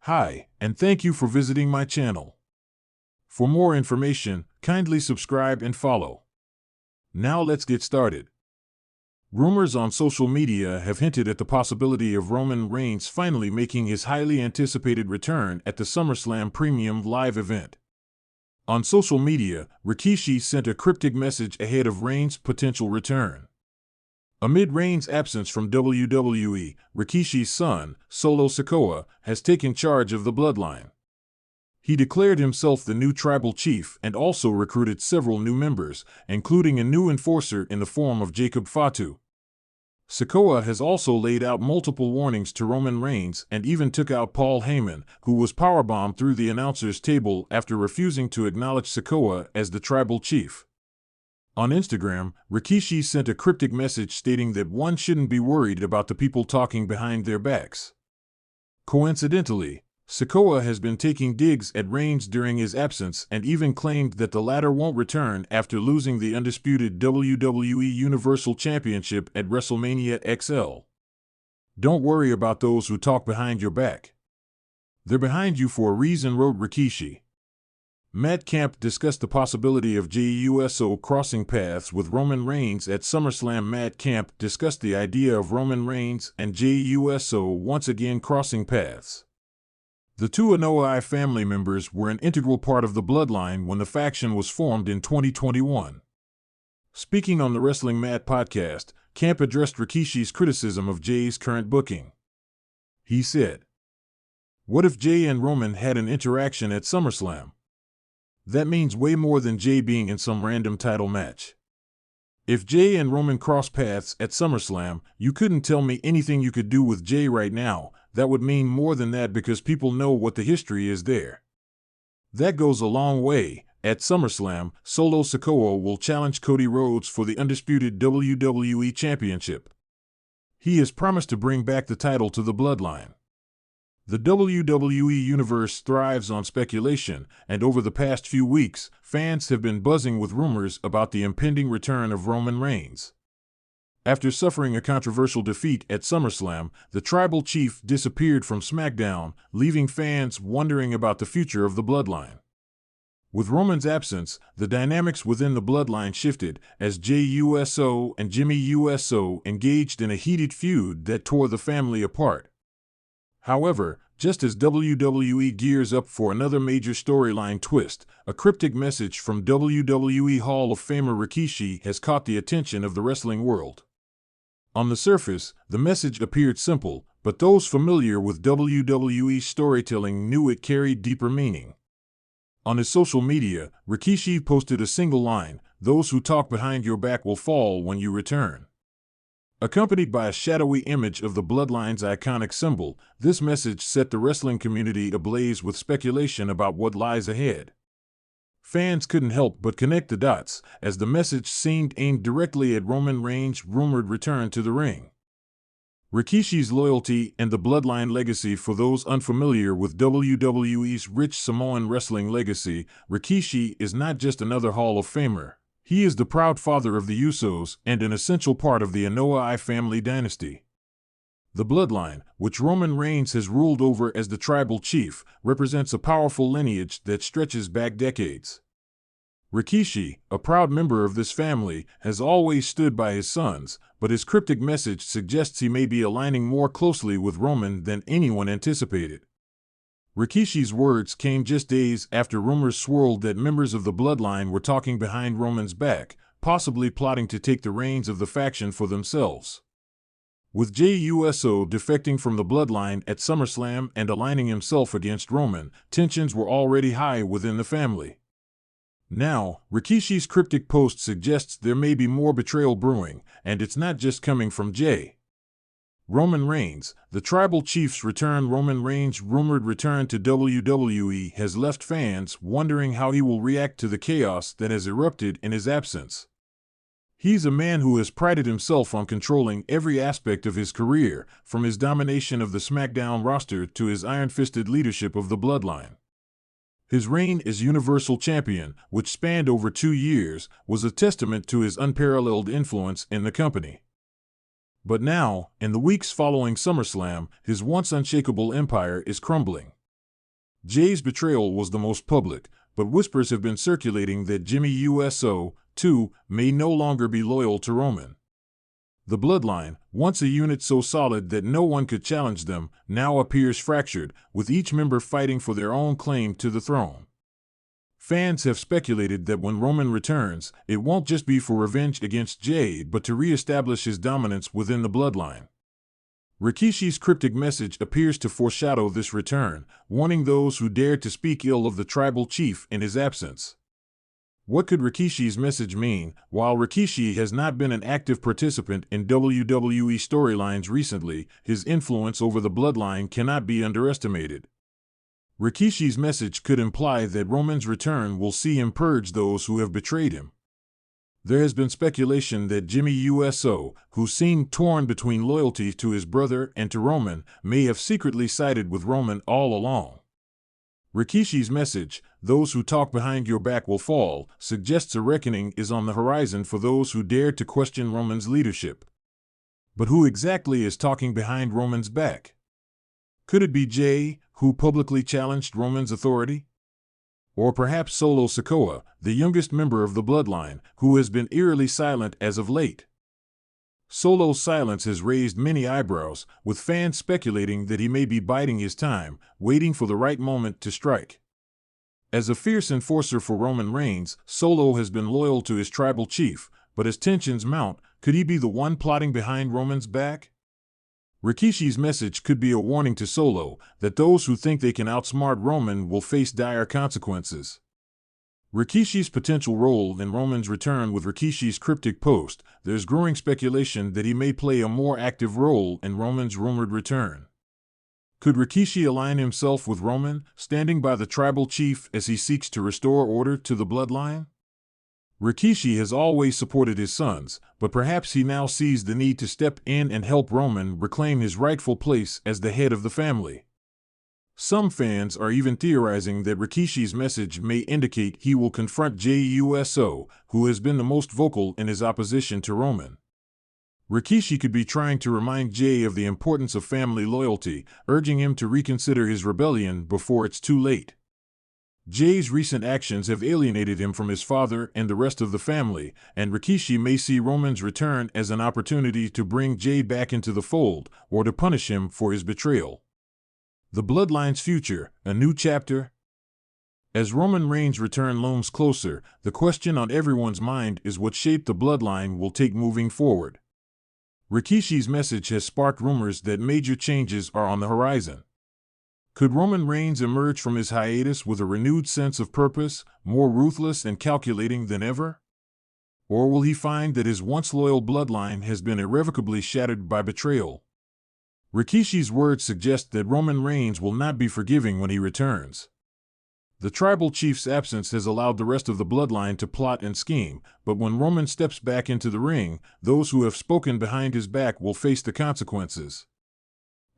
Hi, and thank you for visiting my channel. For more information, kindly subscribe and follow. Now let's get started. Rumors on social media have hinted at the possibility of Roman Reigns finally making his highly anticipated return at the SummerSlam Premium Live event. On social media, Rikishi sent a cryptic message ahead of Reigns' potential return. Amid Reigns' absence from WWE, Rikishi's son, Solo Sikoa, has taken charge of the bloodline. He declared himself the new tribal chief and also recruited several new members, including a new enforcer in the form of Jacob Fatu. Sikoa has also laid out multiple warnings to Roman Reigns and even took out Paul Heyman, who was powerbombed through the announcer's table after refusing to acknowledge Sikoa as the tribal chief. On Instagram, Rikishi sent a cryptic message stating that one shouldn't be worried about the people talking behind their backs. Coincidentally, Sikoa has been taking digs at Reigns during his absence and even claimed that the latter won't return after losing the undisputed WWE Universal Championship at WrestleMania XL. Don't worry about those who talk behind your back. They're behind you for a reason, wrote Rikishi. Matt Camp discussed the possibility of JUSO crossing paths with Roman Reigns at SummerSlam. Matt Camp discussed the idea of Roman Reigns and JUSO once again crossing paths. The two Anoa'i family members were an integral part of the bloodline when the faction was formed in 2021. Speaking on the Wrestling Mat podcast, Camp addressed Rikishi's criticism of Jay's current booking. He said, "What if Jay and Roman had an interaction at SummerSlam? That means way more than Jay being in some random title match. If Jay and Roman cross paths at SummerSlam, you couldn't tell me anything you could do with Jay right now. That would mean more than that because people know what the history is there. That goes a long way. At SummerSlam, Solo Sikoa will challenge Cody Rhodes for the undisputed WWE Championship. He has promised to bring back the title to the bloodline. The WWE Universe thrives on speculation, and over the past few weeks, fans have been buzzing with rumors about the impending return of Roman Reigns. After suffering a controversial defeat at SummerSlam, the tribal chief disappeared from SmackDown, leaving fans wondering about the future of the bloodline. With Roman's absence, the dynamics within the bloodline shifted as Jey Uso and Jimmy Uso engaged in a heated feud that tore the family apart. However, just as WWE gears up for another major storyline twist, a cryptic message from WWE Hall of Famer Rikishi has caught the attention of the wrestling world. On the surface, the message appeared simple, but those familiar with WWE storytelling knew it carried deeper meaning. On his social media, Rikishi posted a single line, "Those who talk behind your back will fall when you return." Accompanied by a shadowy image of the bloodline's iconic symbol, this message set the wrestling community ablaze with speculation about what lies ahead. Fans couldn't help but connect the dots, as the message seemed aimed directly at Roman Reigns' rumored return to the ring. Rikishi's loyalty and the bloodline legacy. For those unfamiliar with WWE's rich Samoan wrestling legacy, Rikishi is not just another Hall of Famer. He is the proud father of the Usos and an essential part of the Anoa'i family dynasty. The bloodline, which Roman Reigns has ruled over as the tribal chief, represents a powerful lineage that stretches back decades. Rikishi, a proud member of this family, has always stood by his sons, but his cryptic message suggests he may be aligning more closely with Roman than anyone anticipated. Rikishi's words came just days after rumors swirled that members of the bloodline were talking behind Roman's back, possibly plotting to take the reins of the faction for themselves. With Jey Uso defecting from the bloodline at SummerSlam and aligning himself against Roman, tensions were already high within the family. Now, Rikishi's cryptic post suggests there may be more betrayal brewing, and it's not just coming from Jey. Roman Reigns, the tribal chief's return. Roman Reigns' rumored return to WWE has left fans wondering how he will react to the chaos that has erupted in his absence. He's a man who has prided himself on controlling every aspect of his career, from his domination of the SmackDown roster to his iron-fisted leadership of the bloodline. His reign as Universal Champion, which spanned over 2 years, was a testament to his unparalleled influence in the company. But now, in the weeks following SummerSlam, his once unshakable empire is crumbling. Jay's betrayal was the most public, but whispers have been circulating that Jimmy USO, too, may no longer be loyal to Roman. The bloodline, once a unit so solid that no one could challenge them, now appears fractured, with each member fighting for their own claim to the throne. Fans have speculated that when Roman returns, it won't just be for revenge against Jay but to re-establish his dominance within the bloodline. Rikishi's cryptic message appears to foreshadow this return, warning those who dared to speak ill of the tribal chief in his absence. What could Rikishi's message mean? While Rikishi has not been an active participant in WWE storylines recently, his influence over the bloodline cannot be underestimated. Rikishi's message could imply that Roman's return will see him purge those who have betrayed him. There has been speculation that Jimmy USO, who seemed torn between loyalty to his brother and to Roman, may have secretly sided with Roman all along. Rikishi's message, "Those who talk behind your back will fall," suggests a reckoning is on the horizon for those who dare to question Roman's leadership. But who exactly is talking behind Roman's back? Could it be Jay, who publicly challenged Roman's authority? Or perhaps Solo Sikoa, the youngest member of the bloodline, who has been eerily silent as of late. Solo's silence has raised many eyebrows, with fans speculating that he may be biding his time, waiting for the right moment to strike. As a fierce enforcer for Roman Reigns, Solo has been loyal to his tribal chief, but as tensions mount, could he be the one plotting behind Roman's back? Rikishi's message could be a warning to Solo that those who think they can outsmart Roman will face dire consequences. Rikishi's potential role in Roman's return. With Rikishi's cryptic post, there's growing speculation that he may play a more active role in Roman's rumored return. Could Rikishi align himself with Roman, standing by the tribal chief as he seeks to restore order to the bloodline? Rikishi has always supported his sons, but perhaps he now sees the need to step in and help Roman reclaim his rightful place as the head of the family. Some fans are even theorizing that Rikishi's message may indicate he will confront Jey Uso, who has been the most vocal in his opposition to Roman. Rikishi could be trying to remind Jey of the importance of family loyalty, urging him to reconsider his rebellion before it's too late. Jay's recent actions have alienated him from his father and the rest of the family, and Rikishi may see Roman's return as an opportunity to bring Jey back into the fold or to punish him for his betrayal. The bloodline's future, a new chapter? As Roman Reigns' return looms closer, the question on everyone's mind is what shape the bloodline will take moving forward. Rikishi's message has sparked rumors that major changes are on the horizon. Could Roman Reigns emerge from his hiatus with a renewed sense of purpose, more ruthless and calculating than ever? Or will he find that his once loyal bloodline has been irrevocably shattered by betrayal? Rikishi's words suggest that Roman Reigns will not be forgiving when he returns. The tribal chief's absence has allowed the rest of the bloodline to plot and scheme, but when Roman steps back into the ring, those who have spoken behind his back will face the consequences.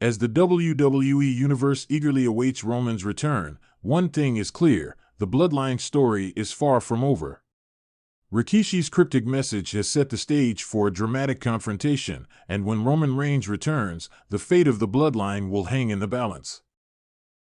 As the WWE Universe eagerly awaits Roman's return, one thing is clear: the bloodline story is far from over. Rikishi's cryptic message has set the stage for a dramatic confrontation, and when Roman Reigns returns, the fate of the bloodline will hang in the balance.